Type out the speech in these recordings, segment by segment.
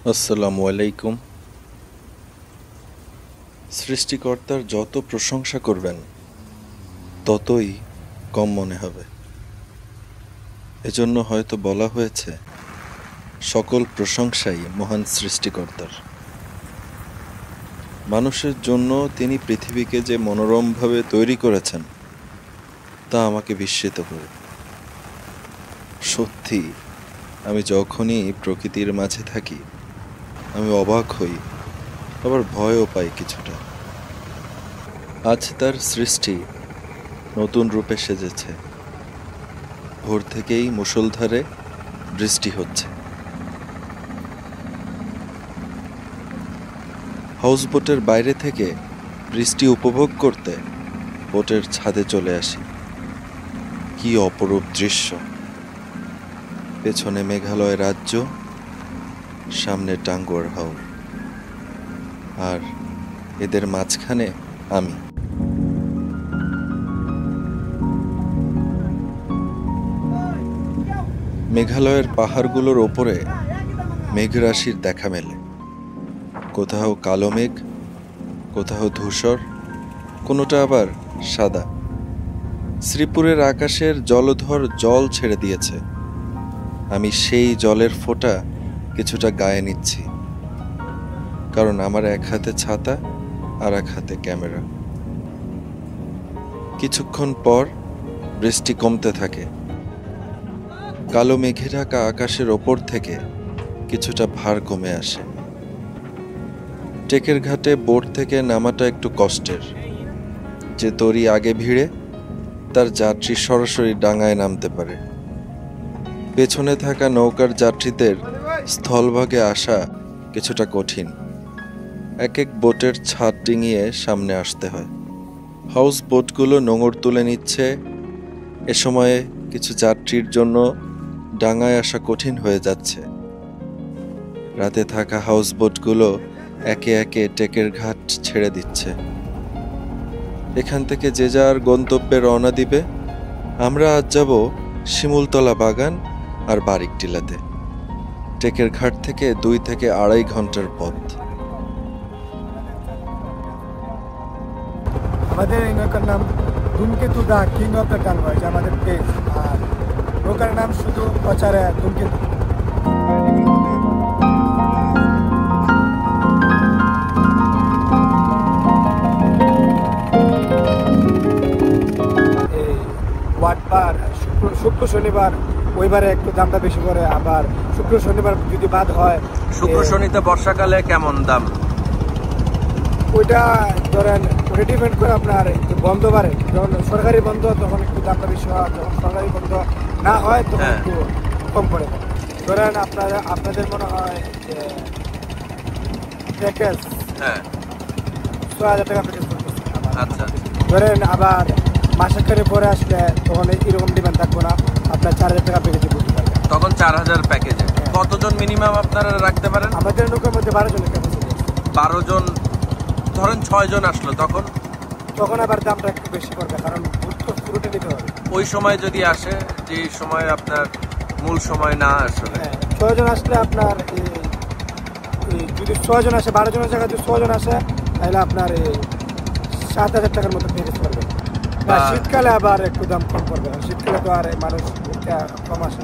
আসসালামু আলাইকুম। সৃষ্টিকর্তার যত প্রশংসা করবেন ততই কম মনে হবে। এজন্য হয়তো বলা হয়েছে সকল প্রশংসাই মহান সৃষ্টিকর্তার। মানুষের জন্য তিনি পৃথিবীকে যে মনোরমভাবে তৈরি করেছেন তা আমাকে বিস্মিত করে। সত্যি আমি যখনই প্রকৃতির মাঝে থাকি আমি অবাক হই, আবার ভয়ও পাই কিছুটা। আজ তার সৃষ্টি নতুন রূপে সেজেছে। ভোর থেকেই মুষলধারে বৃষ্টি হচ্ছে। হাউসবোটের বাইরে থেকে বৃষ্টি উপভোগ করতে বোটের ছাদে চলে আসি। কি অপরূপ দৃশ্য! পেছনে মেঘালয় রাজ্য, সামনে টাঙ্গুয়ার হাওর, আর এদের মাঝখানে আমি। মেঘালয়ের পাহাড়গুলোর ওপরে মেঘরাশির দেখা মেলে। কোথাও কালো মেঘ, কোথাও ধূসর, কোনোটা আবার সাদা। শ্রীপুরের আকাশের জলধর জল ছেড়ে দিয়েছে। আমি সেই জলের ফোঁটা কিছুটা গায়ে নিচ্ছি, কারণ আমার এক হাতে ছাতা আর এক হাতে ক্যামেরা। কিছুক্ষণ পর বৃষ্টি কমতে থাকে। কালো মেঘে ঢাকা আকাশের ওপর থেকে কিছুটা ভার কমে আসে। টেকের ঘাটে বোট থেকে নামাটা একটু কষ্টের। যে তরী আগে ভিড়ে তার যাত্রী সরাসরি ডাঙায় নামতে পারে। পেছনে থাকা নৌকার যাত্রীদের স্থলভাগে আসা কিছুটা কঠিন। এক এক বোটের ছাদ ডিঙিয়ে সামনে আসতে হয়। হাউস বোটগুলো নোঙর তুলে নিচ্ছে। এ সময়ে কিছু যাত্রীর জন্য ডাঙায় আসা কঠিন হয়ে যাচ্ছে। রাতে থাকা হাউস বোটগুলো একে একে টেকের ঘাট ছেড়ে দিচ্ছে। এখান থেকে যে যার গন্তব্যে রওনা দিবে। আমরা আজ যাব শিমুলতলা বাগান আর বারিকটিলাতে। টেকের ঘাট থেকে 2 থেকে 2.5 ঘন্টার পথ। আমাদের এই নৌকার নাম Dhumketu the king of the Tanguar, যে আমাদের পেজ। আর নৌকার নাম শুধু প্রচারে ধূমকেতু। এই ওয়াটবার শুক্র শনিবার ওইবারে একটু দামটা বেশি করে, আবার শুক্র শনিবার যদি বাদ হয়। শুক্র শনিতে বর্ষাকালে কেমন দাম? ওইটা ধরেন ওটা ডিপেন্ড করে আপনার বন্ধ বাড়ে। যখন সরকারি বন্ধ তখন একটু দামটা বেশি হয়, যখন সরকারি বন্ধ না হয় তখন একটু কম পড়ে। ধরেন আপনাদের মনে হয় যে প্যাকেজ 6,000 টাকা প্যাকেজ করতেছে। আচ্ছা, ধরেন আবার মাসের করে পরে আসলে তখন এরকম ডিমান্ড থাকবো না, আপনার 4,000 টাকা প্যাকেজে বুঝতে পারবেন। তখন 4,000 প্যাকেজে কতজন মিনিমাম আপনারা রাখতে পারেন? আমাদের নৌকার মধ্যে 12 জনের ক্যাপাসিটি। 12 জন, ধরেন 6 জন আসলো, তখন আবার দামটা একটু বেশি করবে, কারণ পুরোটা নিতে হবে। ওই সময় যদি আসে, যে সময় আপনার মূল সময় না আসলে 6 জন আসলে আপনার যদি 6 জন আসে, 12 জনের জায়গায় যদি 6 জন আসে তাহলে আপনার 7,000 টাকার মতো প্যাকেজ করবে। শীতকালে আবার একটু দাম কম পড়বে, শীতকালে তো আর মানুষ কম আসে।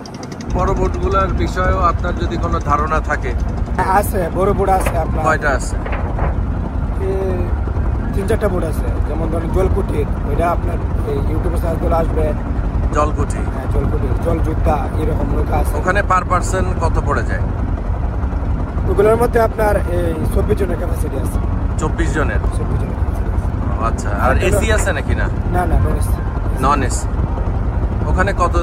বড় বোটগুলোর বিষয়েও আপনার যদি কোনো ধারণা থাকে? আছে, বড় বোট আছে। আপনার কয়টা আছে? 3-4টা বোট আছে। যেমন ধরেন জলকুটির, ওইটা আপনার ইউটিউবে সার্চ করে আসবে। জলকুঠি, জলকুটির, জলযোদ্ধা, এরকম নৌকা আছে। ওখানে পার পার্সন কত পড়ে যায়? ওগুলোর মধ্যে আপনার 24 জনের ক্যাপাসিটি আছে। 24 জনের? 24 জনের ক্যাপাসিটি আছে। আচ্ছা, আর এসি আছে নাকি? না না, নন এসি। ওখানে কত?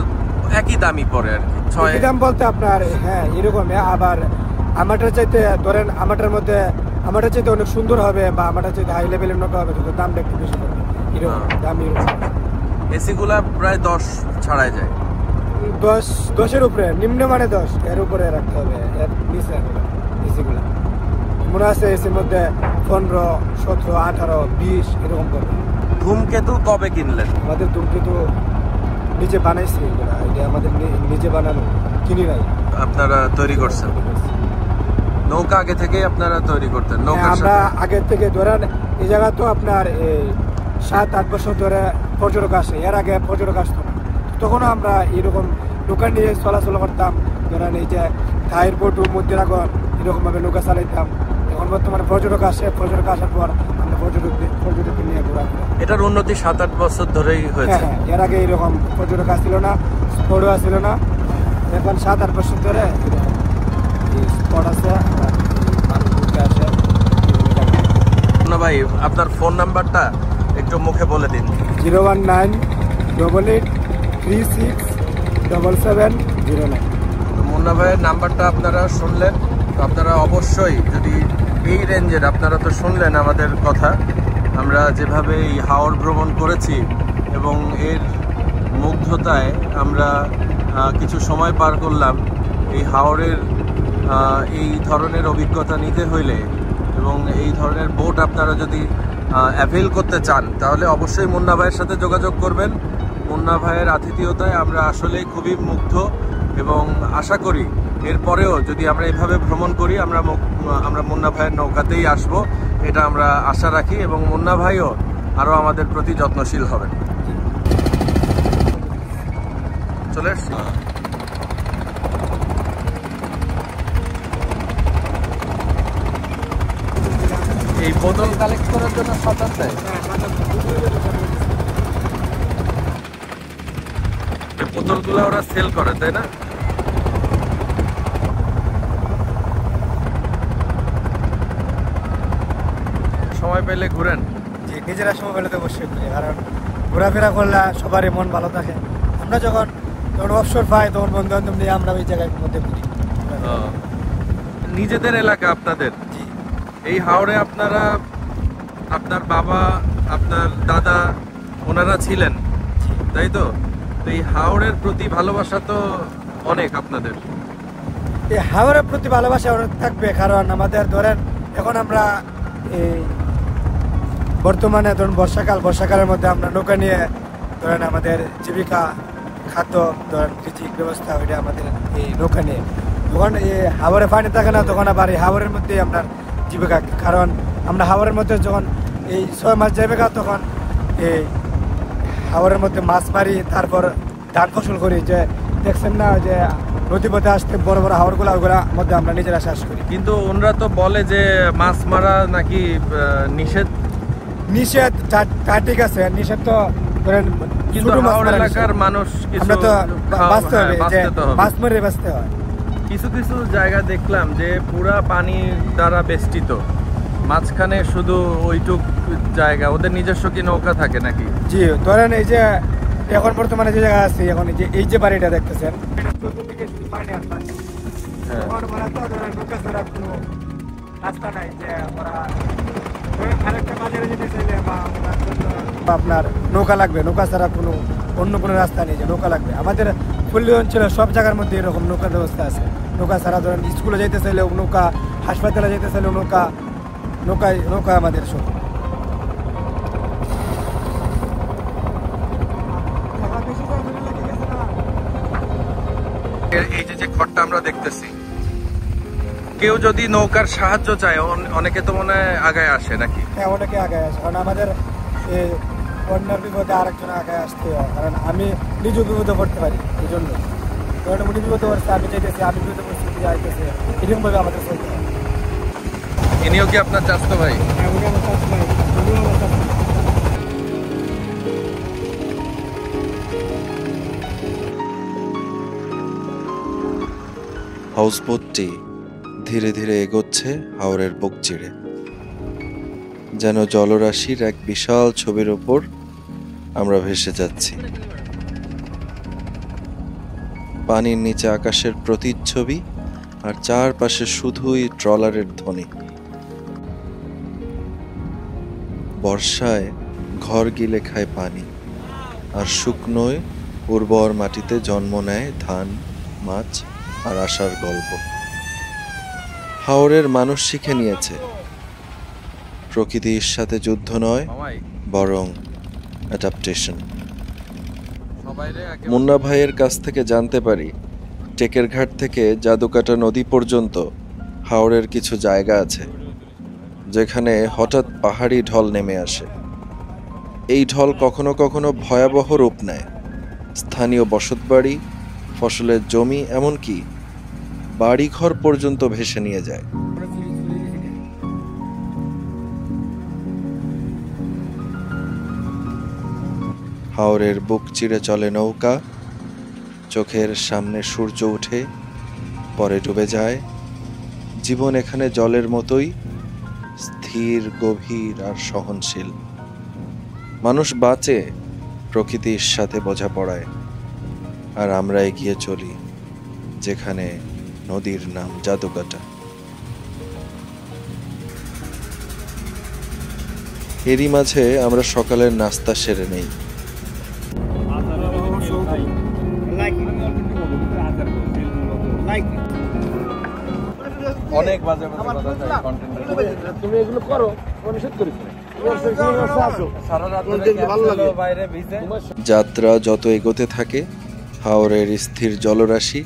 একই দামই পড়ে আর কি? 6 দাম বলতে আপনার এরকম। আবার আমারটার চাইতে ধরেন আমারটার চাইতে অনেক সুন্দর হবে, বা আমারটার চাইতে হাই লেভেলের নৌকা হবে, কিন্তু দামটা একটু বেশি পড়বে। এরকম দাম এসি গুলা প্রায় 10 ছাড়াই যায়। 10-10-এর উপরে, নিম্ন মানে 10, এর উপরে রাখতে হবে, এর নিচে এসি গুলা মনে আছে এসির মধ্যে 15, 17, 18, 20 এরকম পড়বে। ধূমকেতু কবে কিনলেন? আমাদের ধূমকেতু নিজে বানাইছি, এটা আমাদের নিজে বানানো, কিনি নাই। আপনারা তৈরি করছেন? নৌকা আগে থেকেই আপনারা তৈরি করতেন নৌকার আমরা সাথে? আগে থেকে ধরেন এই জায়গা তো আপনার 7-8 বছর ধরে পর্যটক আসে, এর আগে পর্যটক আসতো না। তখনও আমরা এরকম নৌকা নিয়ে চলাচল করতাম। ধরেন এই যে থাইর বোট মধ্যরাগর এরকমভাবে নৌকা চালাইতাম। এখন বর্তমানে পর্যটক আসে, পর্যটক আসার পর আমরা পর্যটক নিয়ে ঘোরাফেরা। এটার উন্নতি 7-8 বছর ধরেই হয়েছে। হ্যাঁ, এর আগে এরকম পর্যটক আসছিল না, স্পটও আসছিল না। এখন 7-8 বছর ধরে স্পট আছে, মানুষ ঘুরতে আসে। না ভাই, আপনার ফোন নাম্বারটা একটু মুখে বলে দিন। 01988367709। তো মুন্না ভাইয়ের নাম্বারটা আপনারা শুনলেন, তো আপনারা অবশ্যই যদি এই রেঞ্জের, আপনারা তো শুনলেন আমাদের কথা, আমরা যেভাবে এই হাওর ভ্রমণ করেছি এবং এর মুগ্ধতায় আমরা কিছু সময় পার করলাম। এই হাওরের এই ধরনের অভিজ্ঞতা নিতে হইলে এবং এই ধরনের বোট আপনারা যদি অ্যাভেল করতে চান তাহলে অবশ্যই মুন্না ভাইয়ের সাথে যোগাযোগ করবেন। মুন্না ভাইয়ের আতিথেয়তায় আমরা আসলেই খুবই মুগ্ধ এবং আশা করি এরপরেও যদি আমরা এইভাবে ভ্রমণ করি আমরা মুন্না ভাইয়ের নৌকাতেই আসব, এটা আমরা আশা রাখি এবং মুন্না ভাইও আরও আমাদের প্রতি যত্নশীল হবেন। চলে এসছি। এই বোতল কালেক্ট করার জন্য সাঁতার দেয়। বোতলগুলো ওরা সেল করে, তাই না? সময় পেলে ঘুরেন? জি, নিজেরা সময় পেলে তো অবশ্যই ঘুরি, কারণ ঘোরাফেরা করলে সবারই মন ভালো থাকে। আমরা যখন অবসর পাই তখন বন্ধু বান্ধব নিয়ে আমরা ওই জায়গার মধ্যে ঘুরি। নিজেদের এলাকা আপনাদের? জি। এই হাওড়ে আপনারা, আপনার বাবা, আপনার দাদা, ওনারা ছিলেন, তাই তো? এই হাওড়ের প্রতি ভালোবাসা তো অনেক আপনাদের। এই হাওড়ের প্রতি ভালোবাসা অনেক থাকবে, কারণ আমাদের ধরেন এখন আমরা এই বর্তমানে ধরুন বর্ষাকালের মধ্যে আমরা নৌকা নিয়ে ধরেন আমাদের জীবিকা, খাদ্য, ধরেন কৃষি ব্যবস্থা, ওইটা আমাদের এই নৌকা নিয়ে। যখন এই হাওরে পানি থাকে না তখন আবার এই হাওরের মধ্যেই আমরা জীবিকা, কারণ আমরা হাওরের মধ্যে যখন এই 6 মাস জীবিকা তখন এই হাওরের মধ্যে মাছ মারি, তারপর ধান ফসল করি। যে দেখছেন না যে নদীপথে আসতে বড় বড় হাওরগুলো, ওগুলোর মধ্যে আমরা নিজেরা চাষ করি। কিন্তু ওনারা তো বলে যে মাছ মারা নাকি নিষেধ। ঠিক আছে, নিষেধ তো ধরেন, কিন্তু হাওড় এলাকার মানুষ আমরা তো বাঁচতে হবে, যে মাছ মেরে বাঁচতে হয়। কিছু কিছু জায়গা দেখলাম যে পুরা পানি দ্বারা বেষ্টিত, মাঝখানে শুধু ওইটুক জায়গা, ওদের নিজস্ব কি নৌকা থাকে নাকি? জি, ধরেন এই যে এখন বর্তমানে যে জায়গা আছে, এখন এই যে বাড়িটা দেখতেছেন, আপনার নৌকা লাগবে, নৌকা ছাড়া কোনো অন্য কোনো রাস্তা নেই যে নৌকা লাগবে। আমাদের পল্লী অঞ্চলে সব জায়গার মধ্যে এরকম নৌকার ব্যবস্থা আছে। নৌকা ছাড়া ধরেন স্কুলে যেতে চাইলেও নৌকা, হাসপাতালে যেতে চাইলেও নৌকা আমাদের সব। এই যে ঘরটা আমরা দেখতেছি, কেউ যদি নৌকার সাহায্য চায় অনেকে তো মনে হয় আগায় আসে নাকি? হ্যাঁ, অনেকে আগায় আসে, কারণ আমাদের এই বন্যার বিপদে আরেকজন আগায় আসতে হয়, কারণ আমি নিজেও বিপদে পড়তে পারি। এই জন্য কারণ উনি বিপদে পড়ছে, আমি চাইতেছি, আমি বিপদে পড়ছি, আইতেছে, এরকমভাবে আমাদের চলতে হয়। ইনিও কি আপনার চাচতো ভাই? হ্যাঁ, উনি আমার চাচতো ভাই, উনিও আমার চাচতো ভাই। হাউসবোটটি ধীরে ধীরে এগোচ্ছে হাওরের বুক চিড়ে, যেন জলরাশির এক বিশাল ছবির ওপর আমরা ভেসে যাচ্ছি। পানির নিচে আকাশের প্রতিচ্ছবি, আর চারপাশে শুধুই ট্রলারের ধ্বনি। বর্ষায় ঘর গিলে খায় পানি, আর শুকনোয় উর্বর মাটিতে জন্ম নেয় ধান, মাছ আর আশার গল্প। হাওরের মানুষ শিখে নিয়েছে প্রকৃতির সাথে যুদ্ধ নয়, বরং অ্যাডাপ্টেশন। মুন্না ভাইয়ের কাছ থেকে জানতে পারি টেকের ঘাট থেকে জাদুকাটা নদী পর্যন্ত হাওরের কিছু জায়গা আছে যেখানে হঠাৎ পাহাড়ি ঢল নেমে আসে। এই ঢল কখনো কখনো ভয়াবহ রূপ নেয়। স্থানীয় বসতবাড়ি, ফসলের জমি, এমনকি বাড়িঘর পর্যন্ত ভেসে নিয়ে যায়। হাওরের বুক চিরে চলে নৌকা, চোখের সামনে সূর্য উঠে পরে ডুবে যায়। জীবন এখানে জলের মতোই স্থির, গভীর আর সহনশীল। মানুষ বাঁচে প্রকৃতির সাথে বোঝাপড়ায়, আর আমরা এগিয়ে চলি যেখানে নদীর নাম জাদুকাটা। এরই মাঝে আমরা সকালের নাস্তা সেরে নেই। অনেক বাজে বাজে কথা চাই কন্টেন্ট। তুমি এগুলো করো, আমি নিষেধ করি। যাত্রা যত এগোতে থাকে, হাওরের স্থির জলরাশি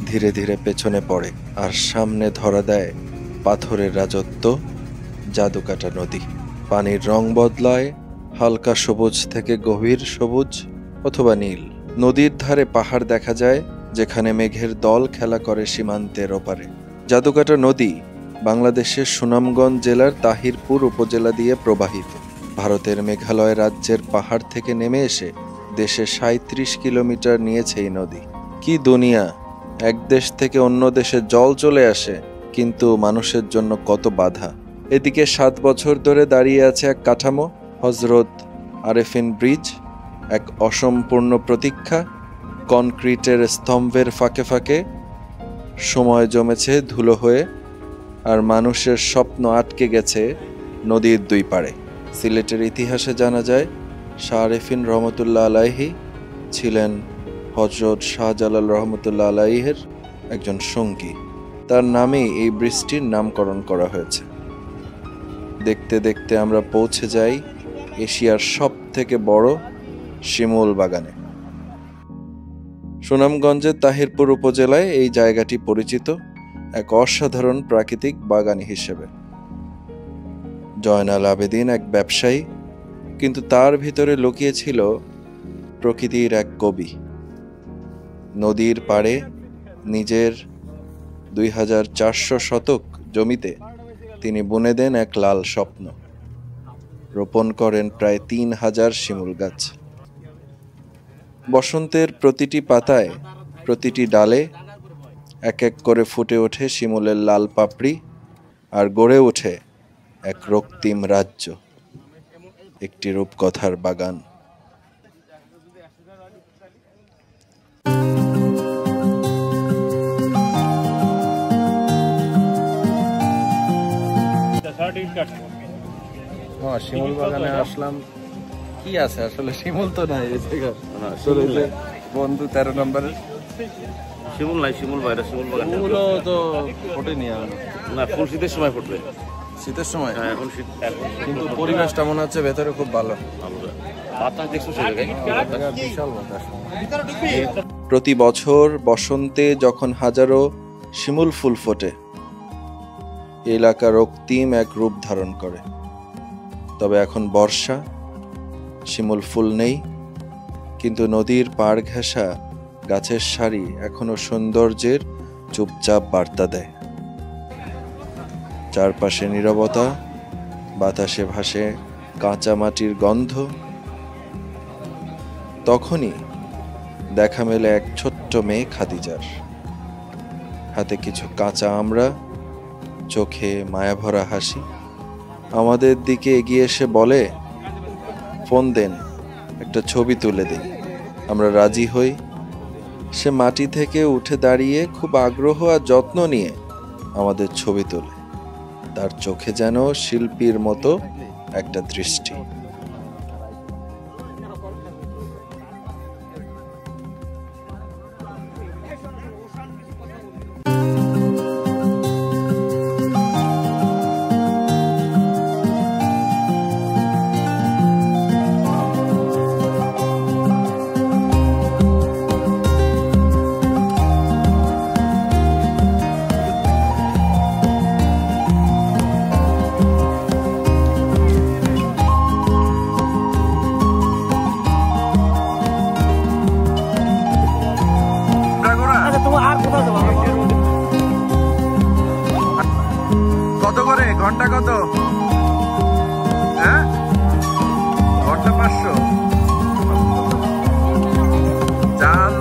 ধীরে ধীরে পেছনে পড়ে, আর সামনে ধরা দেয় পাথরের রাজত্ব, জাদুকাটা নদী। পানির রং বদলায় হালকা সবুজ থেকে গভীর সবুজ অথবা নীল। নদীর ধারে পাহাড় দেখা যায় যেখানে মেঘের দল খেলা করে সীমান্তের ওপারে। জাদুকাটা নদী বাংলাদেশের সুনামগঞ্জ জেলার তাহিরপুর উপজেলা দিয়ে প্রবাহিত। ভারতের মেঘালয় রাজ্যের পাহাড় থেকে নেমে এসে দেশে ৩৭ কিলোমিটার নিয়েছে এই নদী। কি দুনিয়া! এক দেশ থেকে অন্য দেশে জল চলে আসে, কিন্তু মানুষের জন্য কত বাধা। এদিকে ৭ বছর ধরে দাঁড়িয়ে আছে এক কাঠামো, হজরত আরেফিন ব্রিজ, এক অসম্পূর্ণ প্রতীক্ষা। কনক্রিটের স্তম্ভের ফাঁকে ফাঁকে সময় জমেছে ধুলো হয়ে, আর মানুষের স্বপ্ন আটকে গেছে নদীর দুই পাড়ে। সিলেটের ইতিহাসে জানা যায় শাহ আরেফিন রহমতুল্লাহ আলাইহি ছিলেন হজরত শাহজালাল রহমতুল্লাহ আলাইহের একজন সঙ্গী। তার নামেই এই ব্রিজটির নামকরণ করা হয়েছে। দেখতে দেখতে আমরা পৌঁছে যাই এশিয়ার সব থেকে বড় শিমুল বাগানে। সুনামগঞ্জের তাহিরপুর উপজেলায় এই জায়গাটি পরিচিত এক অসাধারণ প্রাকৃতিক বাগান হিসেবে। জয়নাল আবেদিন এক ব্যবসায়ী, কিন্তু তার ভিতরে লুকিয়ে ছিল প্রকৃতির এক কবি। নদীর পাড়ে নিজের ২৪০০ শতক জমিতে তিনি বুনে দেন এক লাল স্বপ্ন। রোপণ করেন প্রায় ৩,০০০ শিমুল গাছ। বসন্তের প্রতিটি পাতায়, প্রতিটি ডালে এক এক করে ফুটে ওঠে শিমুলের লাল পাপড়ি, আর গড়ে ওঠে এক রক্তিম রাজ্য, একটি রূপকথার বাগান। শিমুল বাগানে আসলাম, কি আছে আসলে? শিমুল তো নাই এই জায়গা। বন্ধু ১৩ নম্বরের শিমুল নাই, শিমুল বাইরে, শিমুল বাগান ফুলও তো ফোটেনি না, ফুল শীতের সময় ফুটবে। শীতের সময়? হ্যাঁ, এখন শীত। কিন্তু পরিবেশটা মনে হচ্ছে ভেতরে খুব ভালো। বাতাস দেখছো সে জায়গায়? বিশাল বাতাস। প্রতি বছর বসন্তে যখন হাজারো শিমুল ফুল ফোটে, এলাকা রক্তিম এক রূপ ধারণ করে। তবে এখন বর্ষা, শিমুল ফুল নেই, কিন্তু নদীর পাড় ঘেঁষা গাছের সারি এখনো সৌন্দর্যের চুপচাপ বার্তা দেয়। চারপাশে নীরবতা, বাতাসে ভাসে কাঁচা মাটির গন্ধ। তখনই দেখা মেলে এক ছোট্ট মেয়ে খাদিজার। হাতে কিছু কাঁচা আমড়া, চোখে মায়াভরা হাসি। আমাদের দিকে এগিয়ে এসে বলে, ফোন দেন, একটা ছবি তুলে দিই। আমরা রাজি হই। সে মাটি থেকে উঠে দাঁড়িয়ে খুব আগ্রহ আর যত্ন নিয়ে আমাদের ছবি তোলে। তার চোখে যেন শিল্পীর মতো একটা দৃষ্টি। ঘন্টা কত? হ্যাঁ, ঘন্টা 500। জাল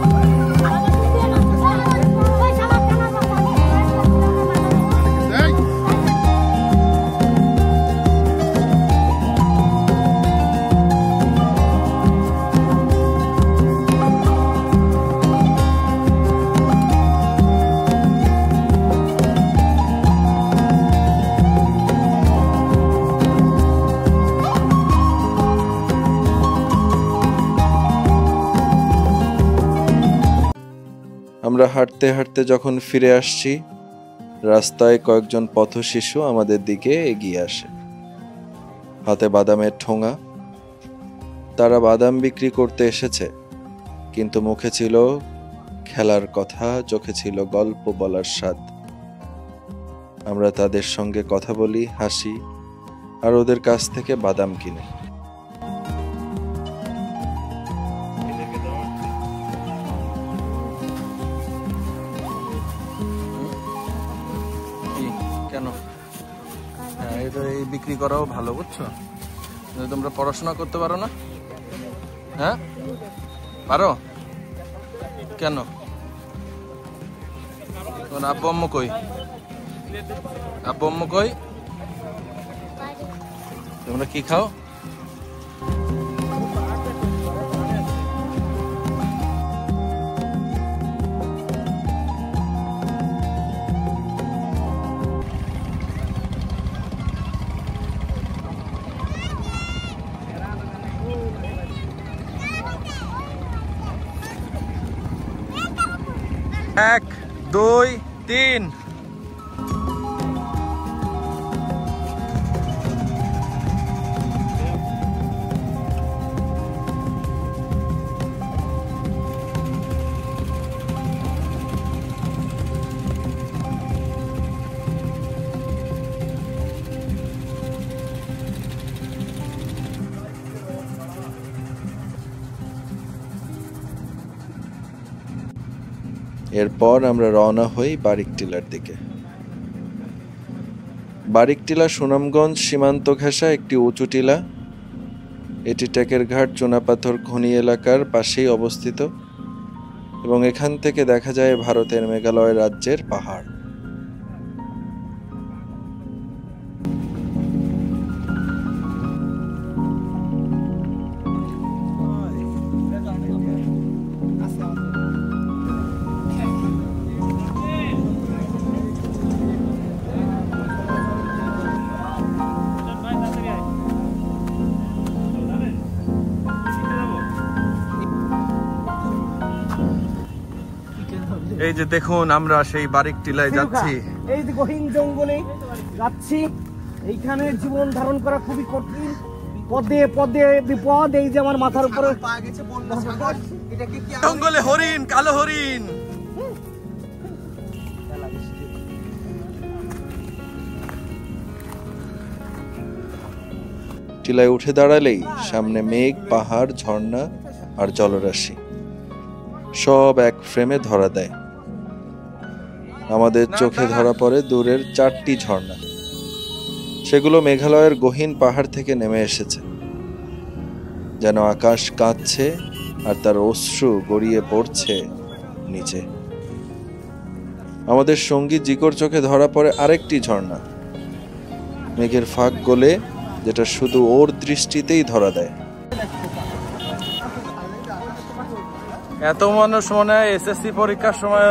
আমরা হাঁটতে হাঁটতে যখন ফিরে আসছি, রাস্তায় কয়েকজন পথশিশু আমাদের দিকে এগিয়ে আসে, হাতে বাদামের ঠোঙা। তারা বাদাম বিক্রি করতে এসেছে, কিন্তু মুখে ছিল খেলার কথা, চোখে ছিল গল্প বলার স্বাদ। আমরা তাদের সঙ্গে কথা বলি, হাসি, আর ওদের কাছ থেকে বাদাম কিনি। কেন? হ্যাঁ, এটা এই বিক্রি করাও ভালো, বুঝছো? তোমরা পড়াশোনা করতে পারো না? হ্যাঁ, পারো? কেন? তোমার আব্বু আম্মু কই? আব্বু আম্মু কই? তোমরা কি খাও? এক, দুই, তিন। এরপর আমরা রওনা হই বারিকটিলার দিকে। বারিকটিলা সুনামগঞ্জ সীমান্ত ঘেঁষা একটি উঁচু টিলা। এটি টেকেরঘাট চুনাপাথর খনি এলাকার পাশেই অবস্থিত এবং এখান থেকে দেখা যায় ভারতের মেঘালয় রাজ্যের পাহাড়। এই যে দেখুন, আমরা সেই বারিকটিলায় যাচ্ছি। এই যে গহীন জঙ্গলে যাচ্ছি, এইখানে জীবন ধারণ করা খুবই কঠিন। পদে পদে বিপদ। এই যে আমার মাথার উপরে জঙ্গলে হরিণ, কালো হরিণ। টিলায় উঠে দাঁড়ালেই সামনে মেঘ, পাহাড়, ঝর্ণা আর জলরাশি সব এক ফ্রেমে ধরা দেয়। আমাদের চোখে ধরা পড়ে দূরের 4টি ঝর্ণা। সেগুলো মেঘালয়ের গহীন পাহাড় থেকে নেমে এসেছে, যেন আকাশ কাঁদছে আর তার অশ্রু গড়িয়ে পড়ছে নিচে। আমাদের সঙ্গী জিকোর চোখে ধরা পড়ে আরেকটি ঝর্ণা, মেঘের ফাঁক গলে, যেটা শুধু ওর দৃষ্টিতেই ধরা দেয়। এত মানুষ মনে হয় এসএসসি পরীক্ষার সময়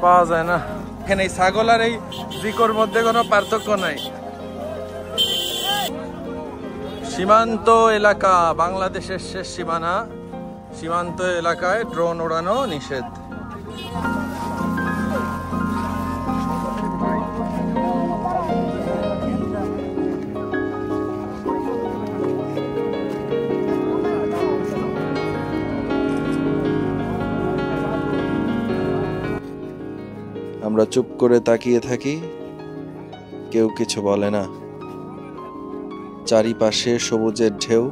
পাওয়া যায় না। এখানে এই ছাগল আর এই জিকোর মধ্যে কোনো পার্থক্য নাই। সীমান্ত এলাকা, বাংলাদেশের শেষ সীমানা। সীমান্ত এলাকায় ড্রোন ওড়ানো নিষেধ। আমরা চুপ করে তাকিয়ে থাকি, কেউ কিছু বলে না। চারিপাশে সবুজের ঢেউ,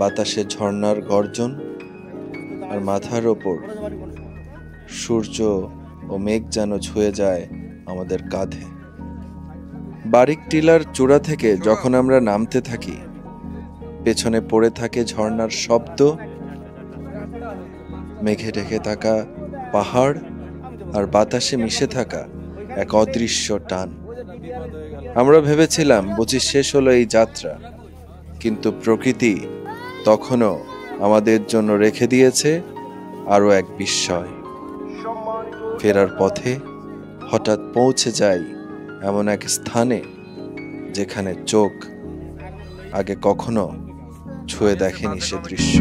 বাতাসে ঝর্ণার গর্জন, আর মাথার ওপর সূর্য ও মেঘ যেন ছুঁয়ে যায় আমাদের কাঁধে। বারিক টিলার চূড়া থেকে যখন আমরা নামতে থাকি, পেছনে পড়ে থাকে ঝর্ণার শব্দ, মেঘে ঢেকে থাকা পাহাড় আর বাতাসে মিশে থাকা এক অদৃশ্য টান। আমরা ভেবেছিলাম বুঝি শেষ হলো এই যাত্রা, কিন্তু প্রকৃতি তখনও আমাদের জন্য রেখে দিয়েছে আরো এক বিস্ময়। ফেরার পথে হঠাৎ পৌঁছে যাই এমন এক স্থানে যেখানে চোখ আগে কখনো ছুঁয়ে দেখেনি সে দৃশ্য।